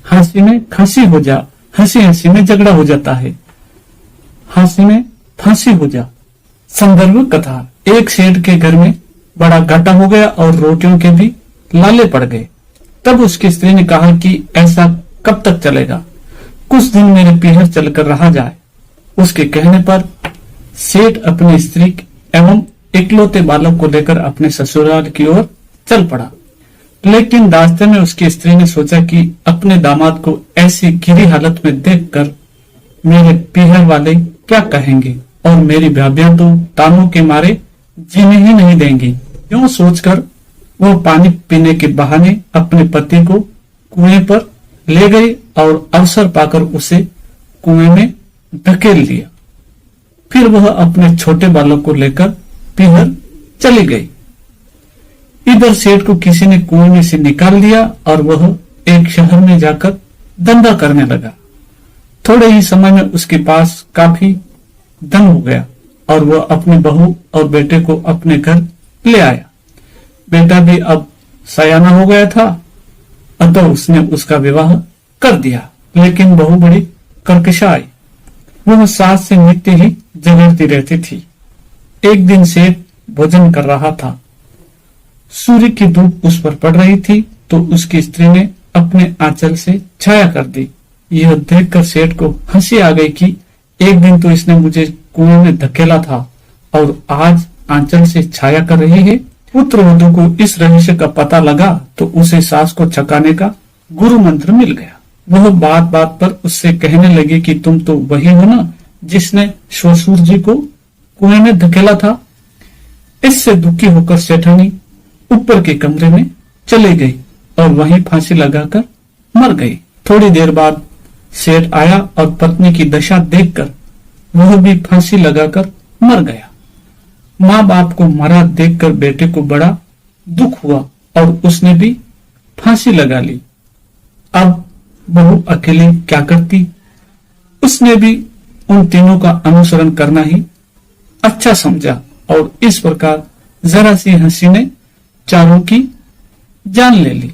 हंसी में खांसी हो जा, हंसी हंसी में झगड़ा हो जाता है, हंसी में फांसी हो जा। संदर्भ कथा। एक सेठ के घर में बड़ा घाटा हो गया और रोटियों के भी लाले पड़ गए। तब उसकी स्त्री ने कहा कि ऐसा कब तक चलेगा, कुछ दिन मेरे पीहर चलकर रहा जाए। उसके कहने पर सेठ अपनी स्त्री एवं इकलौते बालक को लेकर अपने ससुराल की ओर चल पड़ा। लेकिन रास्ते में उसकी स्त्री ने सोचा कि अपने दामाद को ऐसी घिरी हालत में देखकर मेरे पीहर वाले क्या कहेंगे और मेरी भाभियां तो तानों के मारे जीने ही नहीं देंगी। यूं सोचकर वो पानी पीने के बहाने अपने पति को कुएं पर ले गई और अवसर पाकर उसे कुएं में धकेल दिया। फिर वह अपने छोटे बालक को लेकर पीहर चली गई। इधर सेठ को किसी ने कुएं में से निकाल दिया और वह एक शहर में जाकर धंधा करने लगा। थोड़े ही समय में उसके पास काफी धन हो गया और वह अपनी बहू और बेटे को अपने घर ले आया। बेटा भी अब सयाना हो गया था, अतः उसने उसका विवाह कर दिया। लेकिन बहू बड़ी कर्कशा आई। वह सास से नित्य ही झगड़ती रहती थी। एक दिन सेठ भोजन कर रहा था। सूर्य की धूप उस पर पड़ रही थी तो उसकी स्त्री ने अपने आंचल से छाया कर दी। यह देखकर सेठ को हंसी आ गई कि एक दिन तो इसने मुझे कुएं में धकेला था और आज आंचल से छाया कर रही है। पुत्र वधू को इस रहस्य का पता लगा तो उसे सास को छकाने का गुरु मंत्र मिल गया। वह बात बात पर उससे कहने लगी कि तुम तो वही हो ना जिसने ससुर जी को कुएं में धकेला था। इससे दुखी होकर सेठानी ऊपर के कमरे में चली गई और वहीं फांसी लगाकर मर गई। थोड़ी देर बाद सेठ आया और पत्नी की दशा देखकर वह भी फांसी लगाकर मर गया। माँ बाप को मरा देखकर बेटे को बड़ा दुख हुआ और उसने भी फांसी लगा ली। अब बहू अकेली क्या करती? उसने भी उन तीनों का अनुसरण करना ही अच्छा समझा और इस प्रकार जरा सी हंसी ने चारों की जान ले ली।